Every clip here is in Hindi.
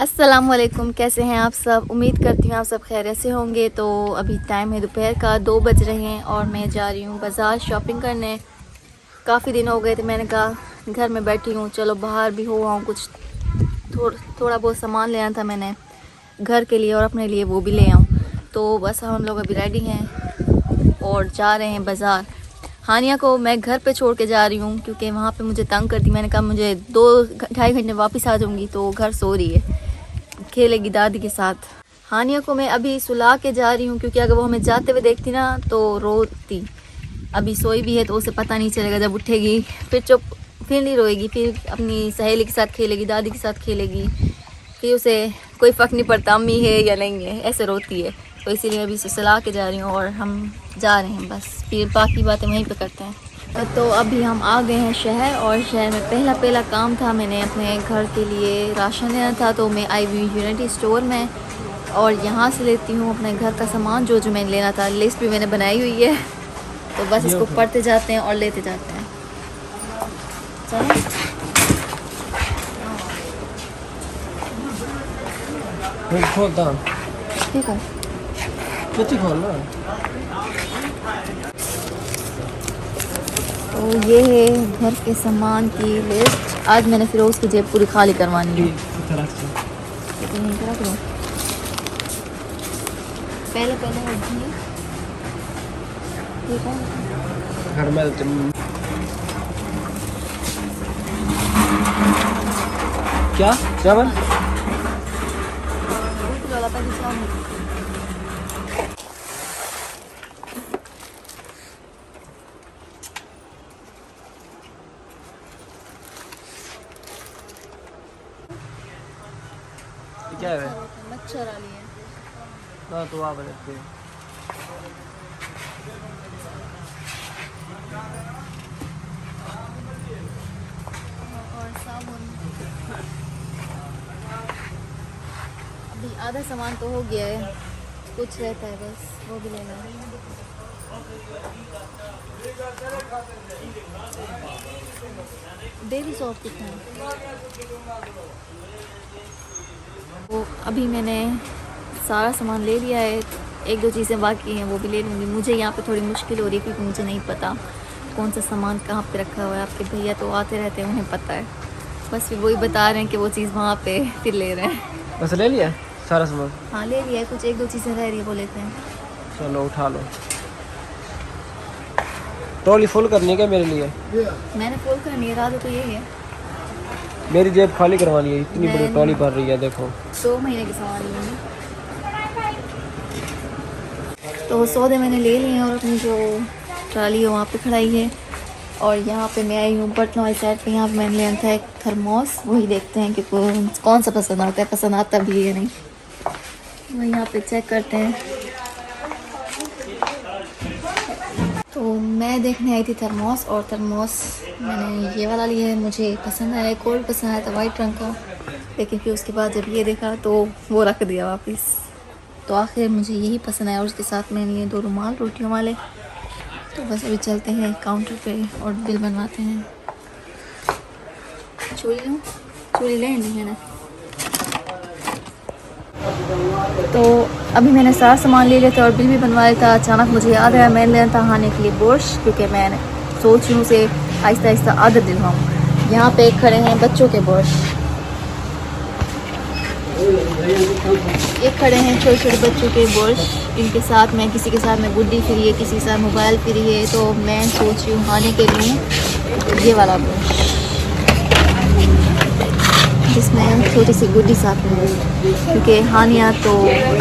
अस्सलामुअलैकुम, कैसे हैं आप सब। उम्मीद करती हूँ आप सब खैरियत से होंगे। तो अभी टाइम है दोपहर का 2 बज रहे हैं और मैं जा रही हूँ बाज़ार शॉपिंग करने। काफ़ी दिन हो गए थे, मैंने कहा घर में बैठी हूँ, चलो बाहर भी हो आऊँ, कुछ थोड़ा बहुत सामान लेना था मैंने घर के लिए और अपने लिए, वो भी ले आऊँ। तो बस हम लोग अभी रेडी हैं और जा रहे हैं बाज़ार। हानिया को मैं घर पे छोड़ के जा रही हूँ क्योंकि वहाँ पे मुझे तंग करती। मैंने कहा मुझे 2-2.5 घंटे वापस आ जाऊँगी, तो घर सो रही है, खेलेगी दादी के साथ। हानिया को मैं अभी सुला के जा रही हूँ क्योंकि अगर वो हमें जाते हुए देखती ना तो रोती। अभी सोई भी है तो उसे पता नहीं चलेगा, जब उठेगी फिर चुप, फिर नहीं रोएगी, फिर अपनी सहेली के साथ खेलेगी, दादी के साथ खेलेगी, फिर उसे कोई फ़र्क नहीं पड़ता अम्मी है या नहीं है, ऐसे रोती है। तो इसीलिए अभी उसे सुला के जा रही हूँ और हम जा रहे हैं, बस फिर बाकी बातें वहीं पर करते हैं। तो अभी हम आ गए हैं शहर, और शहर में पहला काम था, मैंने अपने घर के लिए राशन लेना था। तो मैं आई हुई यूनिटी स्टोर में और यहाँ से लेती हूँ अपने घर का सामान जो मैंने लेना था। लिस्ट भी मैंने बनाई हुई है, तो बस इसको पढ़ते जाते हैं और लेते जाते हैं। चलो ठीक है, तो ये है घर के सामान की लिस्ट। आज मैंने फिरोज़ की जेब पूरी खाली करवानी है। पहले ठीक है। घर में क्या चावल क्या है? मच्छर आ रही है। हाँ तो आप देखते हैं। और साबुन, अभी आधा सामान तो हो गया है, कुछ रहता है बस, वो भी लेना है। बेबी सॉप कितना है? वो अभी मैंने सारा सामान ले लिया है, 1-2 चीज़ें बाकी हैं, वो भी ले लूँगी। मुझे यहाँ पे थोड़ी मुश्किल हो रही है क्योंकि मुझे नहीं पता कौन सा सामान कहाँ पे रखा हुआ है। आपके भैया तो आते रहते हैं, उन्हें पता है, बस फिर वही बता रहे हैं कि वो चीज़ वहाँ पे फिर ले रहे हैं। बस ले लिया सारा सामान? हाँ ले लिया है, कुछ 1-2 चीज़ें रह रही है, वो लेते हैं। चलो उठा लो। ट्रॉली फुल करनी है क्या मेरे लिए? मैंने फुल करनी है, रात तो यही है। मेरी जेब खाली करवानी है, इतनी बड़ी ट्रॉली भर रही है, देखो 2 महीने की सामान लेंगे। तो सौदे मैंने ले लिए हैं और अपनी जो ट्राली है वहाँ पे खड़ाई है। और यहाँ पे मैं आई हूँ पटना वाली साइड पे। यहाँ पे मैंने लेना था एक थर्मोस, वही देखते हैं कि कौन सा पसंद आता है, पसंद आता भी है नहीं, वही यहाँ पे चेक करते हैं। तो मैं देखने आई थी थर्मोस, और थर्मोस मैंने ये वाला लिया है, मुझे पसंद आया, कोल्ड पसंद आया था वाइट रंग का, लेकिन फिर उसके बाद जब ये देखा तो वो रख दिया वापस। तो आखिर मुझे यही पसंद आया और उसके साथ मैंने लिए 2 रुमाल रोटियों वाले। तो बस अभी चलते हैं काउंटर पे और बिल बनवाते हैं। चूड़ी ले ली मैंने। तो अभी मैंने सारा सामान ले लिया था और बिल भी बनवाया था। अचानक मुझे याद आया मैंने लेना था खाने के लिए बुर्श, क्योंकि मैंने सोच रही हूँ उसे आहिस्ता आहिस्ता आदत दिलवाऊँ। यहाँ पे खड़े हैं बच्चों के बुर्श, ये खड़े हैं छोटे छोटे बच्चों के बुर्श। इनके साथ मैं किसी के साथ में गुड्डी फ्री है, किसी के साथ मोबाइल फ्री है, तो मैं सोच रही हूँ खाने के लिए ये वाला बुर्श जिसमें छोटी सी गुड्डी साथ में, क्योंकि हानिया तो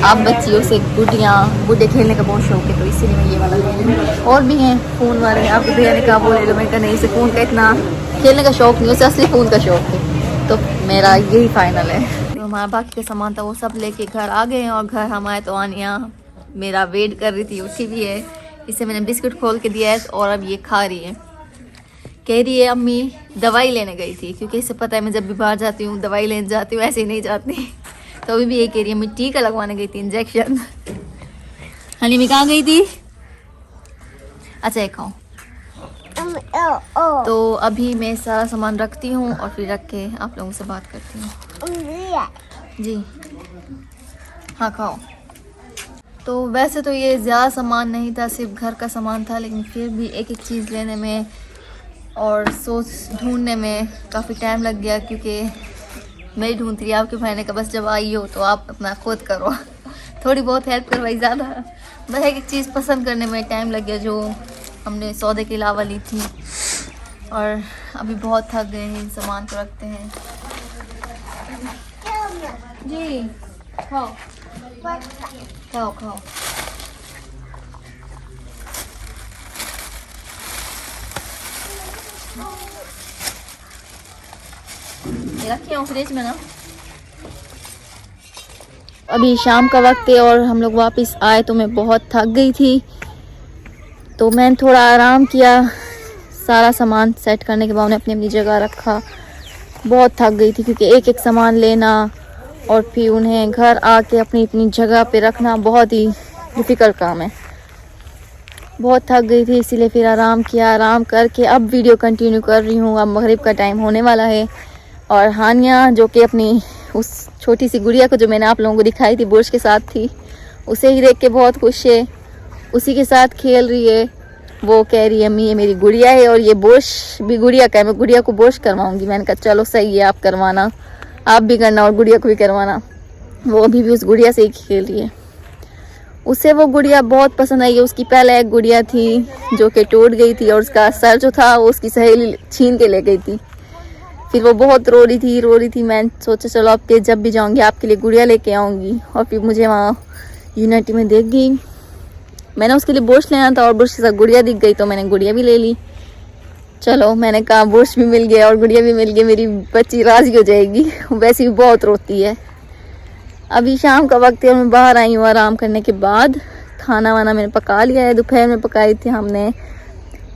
आप बच्चियों से गुड्डे खेलने का बहुत शौक है, तो इसीलिए मैं ये वाला ले लूँ। और भी हैं फ़ोन वाले, आपके भैया ने कहा वो ले लो, मैंने कहा नहीं, इसे फ़ोन का इतना खेलने का शौक नहीं, उसे असली फ़ोन का शौक है, तो मेरा यही फाइनल है। तो हमारा बाकी का सामान था वो सब लेके घर आ गए हैं, और घर हम आए तो आनिया मेरा वेट कर रही थी, उठी भी है। इसे मैंने बिस्कुट खोल के दिया है और अब ये खा रही है। कह रही है अम्मी दवाई लेने गई थी, क्योंकि इसे पता है मैं जब भी बाहर जाती हूँ दवाई लेने जाती हूँ, ऐसे ही नहीं जाती। तो अभी भी ये कह रही है मैं टीका लगवाने गई थी, इंजेक्शन। हनी में कहाँ गई थी? अच्छा एक खाओ। तो अभी मैं सारा सामान रखती हूँ और फिर रख के आप लोगों से बात करती हूँ। जी हाँ खाओ। तो वैसे तो ये ज़्यादा सामान नहीं था, सिर्फ घर का सामान था, लेकिन फिर भी एक एक चीज़ लेने में और सोच ढूंढने में काफ़ी टाइम लग गया, क्योंकि मैं ढूंढती रही आपके मैंने कहा बस जब आई हो तो आप अपना खुद करो। थोड़ी बहुत हेल्प करवाई, ज़्यादा बस एक एक चीज़ पसंद करने में टाइम लग गया जो हमने सौदे के अलावा ली थी। और अभी बहुत थक गए हैं, सामान को रखते हैं। जी खाओ खाओ खाओ। ये रखी हूँ फ्रिज में ना। अभी शाम का वक्त है और हम लोग वापस आए तो मैं बहुत थक गई थी, तो मैंने थोड़ा आराम किया। सारा सामान सेट करने के बाद उन्हें अपनी अपनी जगह रखा। बहुत थक गई थी क्योंकि एक एक सामान लेना और फिर उन्हें घर आके अपनी अपनी जगह पे रखना बहुत ही डिफ़िकल्ट काम है। बहुत थक गई थी, इसीलिए फिर आराम किया। आराम करके अब वीडियो कंटिन्यू कर रही हूँ। अब मगरिब का टाइम होने वाला है और हानिया जो कि अपनी उस छोटी सी गुड़िया को जो मैंने आप लोगों को दिखाई थी बुर्श के साथ थी, उसे ही देख के बहुत खुश है, उसी के साथ खेल रही है। वो कह रही है अम्मी ये मेरी गुड़िया है और ये बुर्श भी गुड़िया का है, मैं गुड़िया को बुर्श करवाऊंगी। मैंने कहा चलो सही है, आप करवाना, आप भी करना और गुड़िया को भी करवाना। वो अभी भी उस गुड़िया से ही खेल रही है। उसे वो गुड़िया बहुत पसंद आई है। उसकी पहले एक गुड़िया थी जो कि टूट गई थी और उसका सर जो था वो उसकी सहेली छीन के ले गई थी। फिर वो बहुत रो रही थी। मैं सोचा चलो अब के जब भी जाऊंगी आपके लिए गुड़िया लेके आऊँगी। और फिर मुझे वहाँ यूनिटी में देख गई, मैंने उसके लिए बुर्श लेना था और बुर्श के साथ गुड़िया दिख गई तो मैंने गुड़िया भी ले ली। चलो मैंने कहा बुर्श भी मिल गया और गुड़िया भी मिल गई, मेरी बच्ची राज़ी हो जाएगी। वैसे भी बहुत रोती है। अभी शाम का वक्त है और मैं बाहर आई हूँ आराम करने के बाद। खाना वाना मैंने पका लिया है। दोपहर में पकाई थी हमने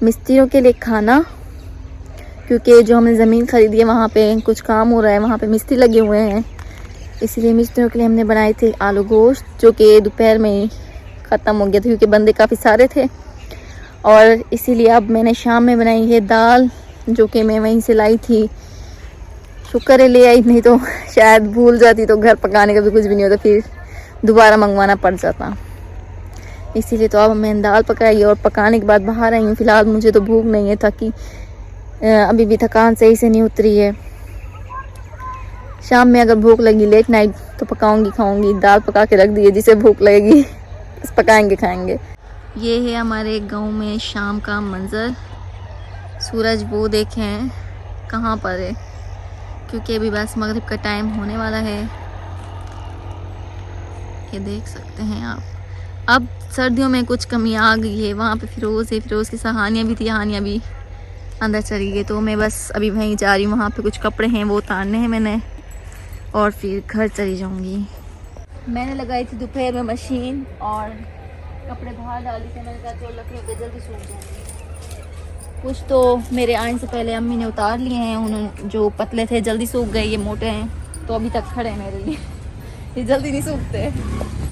मिस्त्रियों के लिए खाना, क्योंकि जो हमने ज़मीन ख़रीदी है वहाँ पे कुछ काम हो रहा है, वहाँ पे मिस्त्री लगे हुए हैं, इसलिए मिस्त्रियों के लिए हमने बनाए थे आलू गोश्त, जो कि दोपहर में ही ख़त्म हो गया था क्योंकि बंदे काफ़ी सारे थे। और इसीलिए अब मैंने शाम में बनाई है दाल, जो कि मैं वहीं से लाई थी। शुक्र है ले आई, नहीं तो शायद भूल जाती तो घर पकाने का भी कुछ भी नहीं होता, फिर दोबारा मंगवाना पड़ जाता। इसीलिए तो अब मैंने दाल पकाई और पकाने के बाद बाहर आई हूँ। फ़िलहाल मुझे तो भूख नहीं है, ताकि अभी भी थकान सही से नहीं उतरी है। शाम में अगर भूख लगी लेट नाइट तो पकाऊंगी खाऊंगी। दाल पका के रख दी है, जिसे भूख लगेगी बस पकाएंगे खाएंगे। ये है हमारे गांव में शाम का मंज़र। सूरज वो देखें कहाँ पर है, क्योंकि अभी बस मगरिब का टाइम होने वाला है। ये देख सकते हैं आप। अब सर्दियों में कुछ कमी आ गई है। वहाँ पे फिरोज़ है, फिरोज़ की साथ हानिया भी थी, हानिया भी अंदर चली गई, तो मैं बस अभी वहीं जा रही हूँ। वहाँ पे कुछ कपड़े हैं वो उतारने हैं मैंने, और फिर घर चली जाऊँगी। मैंने लगाई थी दोपहर में मशीन और कपड़े बाहर डाली थे। मैंने कहा चलो लकड़ी पे जल्दी सूख जाएंगे। कुछ तो मेरे आने से पहले अम्मी ने उतार लिए हैं, उन्होंने जो पतले थे जल्दी सूख गए, ये मोटे हैं तो अभी तक खड़े हैं मेरे लिए। ये जल्दी नहीं सूखते।